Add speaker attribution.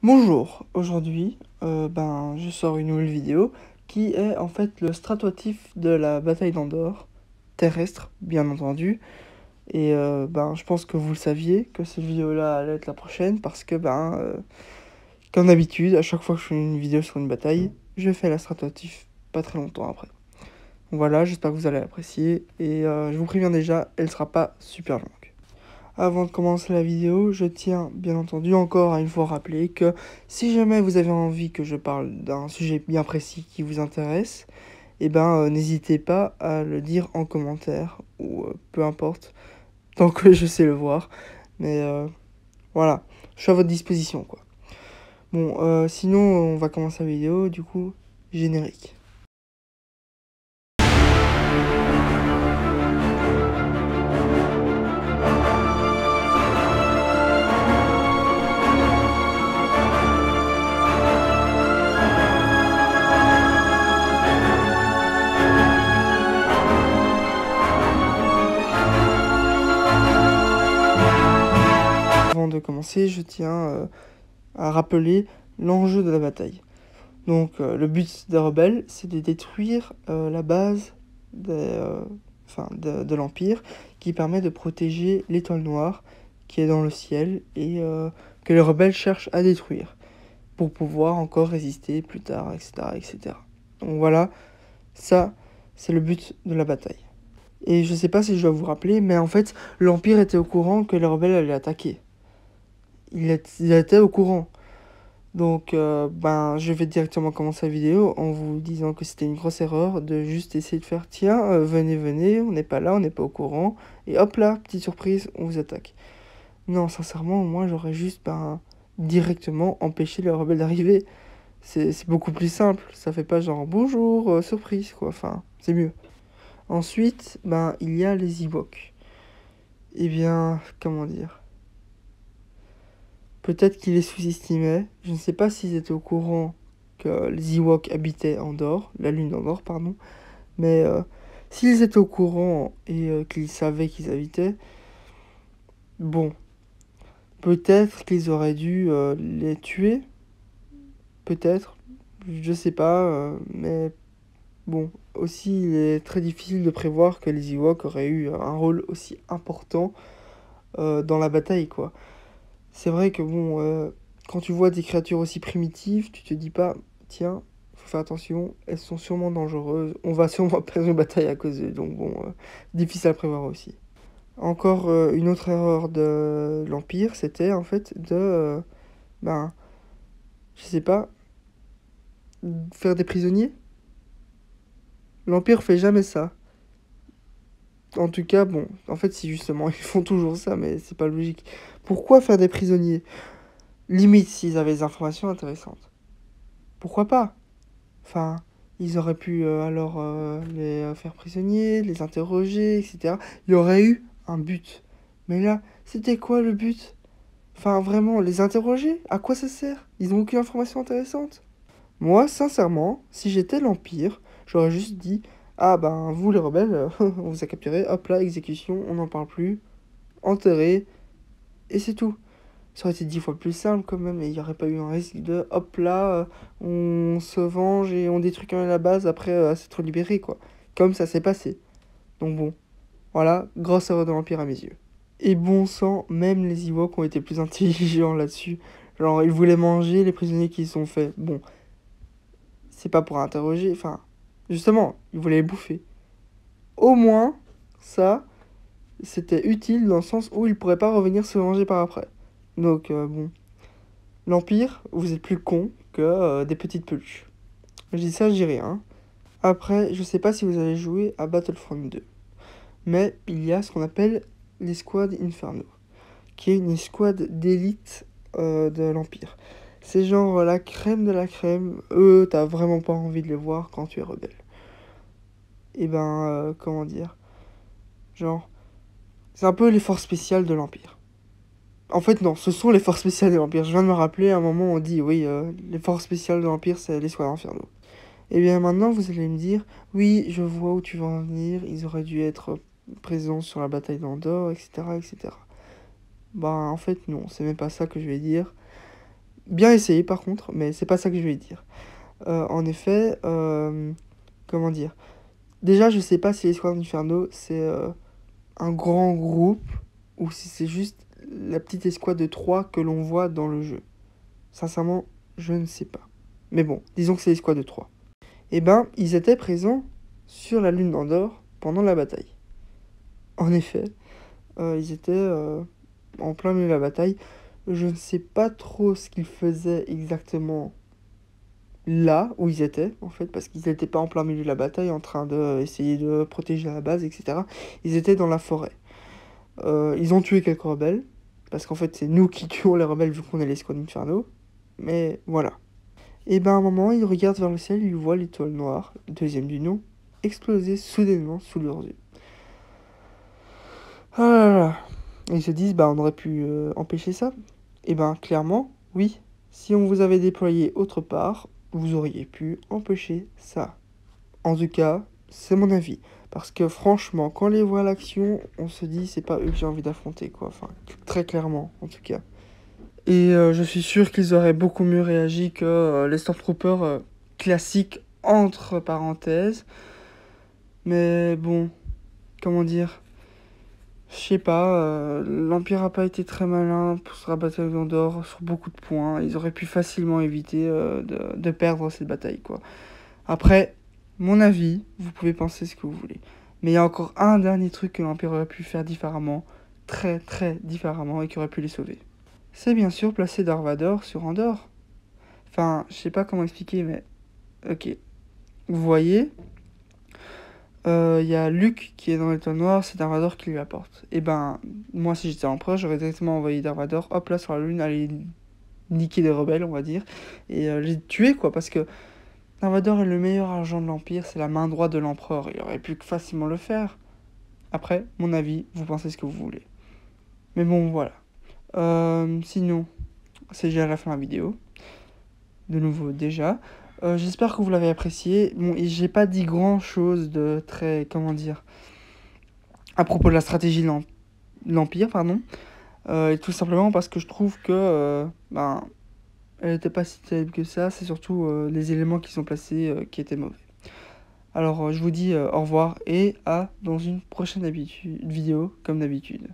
Speaker 1: Bonjour, aujourd'hui je sors une nouvelle vidéo qui est en fait le stratotif de la bataille d'Andorre, terrestre bien entendu, et je pense que vous le saviez que cette vidéo là allait être la prochaine parce que comme d'habitude à chaque fois que je fais une vidéo sur une bataille, je fais la stratotif pas très longtemps après. Donc voilà, j'espère que vous allez l'apprécier et je vous préviens déjà, elle sera pas super longue. Avant de commencer la vidéo, je tiens bien entendu encore à une fois rappeler que si jamais vous avez envie que je parle d'un sujet bien précis qui vous intéresse, n'hésitez pas à le dire en commentaire ou peu importe, tant que je sais le voir. Mais voilà, je suis à votre disposition quoi. Bon, sinon on va commencer la vidéo, du coup, générique. Avant de commencer, je tiens à rappeler l'enjeu de la bataille. Donc le but des rebelles, c'est de détruire la base de l'Empire qui permet de protéger l'étoile noire qui est dans le ciel et que les rebelles cherchent à détruire pour pouvoir encore résister plus tard, etc. etc. Donc voilà, ça c'est le but de la bataille. Et je sais pas si je dois vous rappeler, mais en fait l'Empire était au courant que les rebelles allaient attaquer. Il était au courant. Donc, je vais directement commencer la vidéo en vous disant que c'était une grosse erreur de juste essayer de faire tiens, venez, on n'est pas là, on n'est pas au courant, et hop là, petite surprise, on vous attaque. Non, sincèrement, moi j'aurais juste directement empêché les rebelles d'arriver. C'est beaucoup plus simple, ça fait pas genre bonjour, surprise quoi, enfin, c'est mieux. Ensuite, il y a les Ewoks. Eh bien, comment dire? Peut-être qu'ils les sous-estimaient. Je ne sais pas s'ils étaient au courant que les Ewoks habitaient Andorre, la lune d'Andorre, pardon. Mais s'ils étaient au courant et qu'ils savaient qu'ils habitaient, bon, peut-être qu'ils auraient dû les tuer. Peut-être, je sais pas, mais bon, aussi il est très difficile de prévoir que les Ewoks auraient eu un rôle aussi important dans la bataille, quoi. C'est vrai que quand tu vois des créatures aussi primitives, tu te dis pas, tiens, faut faire attention, elles sont sûrement dangereuses, on va sûrement perdre une bataille à cause d'eux, donc difficile à prévoir aussi. Encore une autre erreur de l'Empire, c'était en fait je sais pas, faire des prisonniers. L'Empire fait jamais ça. En tout cas, bon, en fait, si justement, ils font toujours ça, mais c'est pas logique. Pourquoi faire des prisonniers? Limite, s'ils avaient des informations intéressantes. Pourquoi pas? Enfin, ils auraient pu les faire prisonniers, les interroger, etc. Il y aurait eu un but. Mais là, c'était quoi le but? Enfin, vraiment, les interroger? À quoi ça sert? Ils n'ont aucune information intéressante. Moi, sincèrement, si j'étais l'Empire, j'aurais juste dit, ah vous les rebelles, on vous a capturé, hop là, exécution, on n'en parle plus, enterré, et c'est tout. Ça aurait été 10 fois plus simple quand même, et il n'y aurait pas eu un risque de hop là, on se venge et on détruit quand même la base après s'être libéré quoi. Comme ça s'est passé. Donc bon, voilà, grosse erreur de l'Empire à mes yeux. Et bon sang, même les Ewoks ont été plus intelligents là-dessus. Genre, ils voulaient manger les prisonniers qui se sont faits. Bon, c'est pas pour interroger, enfin, justement, ils voulaient les bouffer. Au moins, ça, c'était utile dans le sens où ils pourraient pas revenir se venger par après. Donc, bon. L'Empire, vous êtes plus con que des petites peluches. Je dis ça, je dis rien. Après, je sais pas si vous avez joué à Battlefront 2, mais il y a ce qu'on appelle l'escouade Inferno, qui est une escouade d'élite de l'Empire. C'est genre la crème de la crème. Eux, t'as vraiment pas envie de les voir quand tu es rebelle. Et comment dire? Genre, c'est un peu les forces spéciales de l'Empire. En fait, non, ce sont les forces spéciales de l'Empire. Je viens de me rappeler, à un moment, on dit, oui, les forces spéciales de l'Empire, c'est l'escouade Inferno. Et bien maintenant, vous allez me dire, oui, je vois où tu vas en venir, ils auraient dû être présents sur la bataille d'Andorre, etc., etc. En fait, non, c'est même pas ça que je vais dire. Bien essayé par contre, mais c'est pas ça que je vais dire. En effet, comment dire? Déjà, je sais pas si les Squadrons Inferno, c'est un grand groupe ou si c'est juste la petite escouade de 3 que l'on voit dans le jeu. Sincèrement, je ne sais pas. Mais bon, disons que c'est l'escouade de 3. Eh ben, ils étaient présents sur la lune d'Andorre pendant la bataille. En effet, ils étaient en plein milieu de la bataille. Je ne sais pas trop ce qu'ils faisaient exactement là où ils étaient, en fait, parce qu'ils n'étaient pas en plein milieu de la bataille en train d'essayer de protéger la base, etc. Ils étaient dans la forêt. Ils ont tué quelques rebelles, parce qu'en fait, c'est nous qui tuons les rebelles vu qu'on est les Squad Inferno. Mais voilà. Et ben à un moment, ils regardent vers le ciel, ils voient l'étoile noire, deuxième du nom, exploser soudainement sous leurs yeux. Ah là là. Et ils se disent, bah on aurait pu empêcher ça. Et ben clairement, oui. Si on vous avait déployé autre part, vous auriez pu empêcher ça. En tout cas, c'est mon avis. Parce que franchement, quand on les voit à l'action, on se dit, c'est pas eux que j'ai envie d'affronter, quoi. Enfin, très clairement, en tout cas. Et je suis sûr qu'ils auraient beaucoup mieux réagi que les Stormtroopers classiques, entre parenthèses. Mais bon, comment dire? Je sais pas, l'Empire a pas été très malin pour se rabattre avec Andorre sur beaucoup de points. Ils auraient pu facilement éviter de perdre cette bataille, quoi. Après, mon avis, vous pouvez penser ce que vous voulez. Mais il y a encore un dernier truc que l'Empire aurait pu faire différemment, très très différemment, et qui aurait pu les sauver. C'est bien sûr placer Darth Vader sur Andorre. Enfin, je sais pas comment expliquer, mais... Ok. Vous voyez, y a Luke qui est dans l'étoile noire, c'est Darth Vader qui lui apporte. Et ben, moi si j'étais empereur, j'aurais directement envoyé Darth Vader, hop là sur la lune, aller niquer des rebelles, on va dire, et les tuer quoi, parce que Darth Vader est le meilleur agent de l'Empire, c'est la main droite de l'empereur, il aurait pu facilement le faire. Après, mon avis, vous pensez ce que vous voulez. Mais bon, voilà. Sinon, c'est déjà la fin de la vidéo. De nouveau, déjà. J'espère que vous l'avez apprécié. Bon, et j'ai pas dit grand chose de très, comment dire, à propos de la stratégie de l'Empire, pardon. Et tout simplement parce que je trouve que, ben, elle n'était pas si terrible que ça. C'est surtout les éléments qui sont placés qui étaient mauvais. Alors, je vous dis au revoir et à dans une prochaine vidéo, comme d'habitude.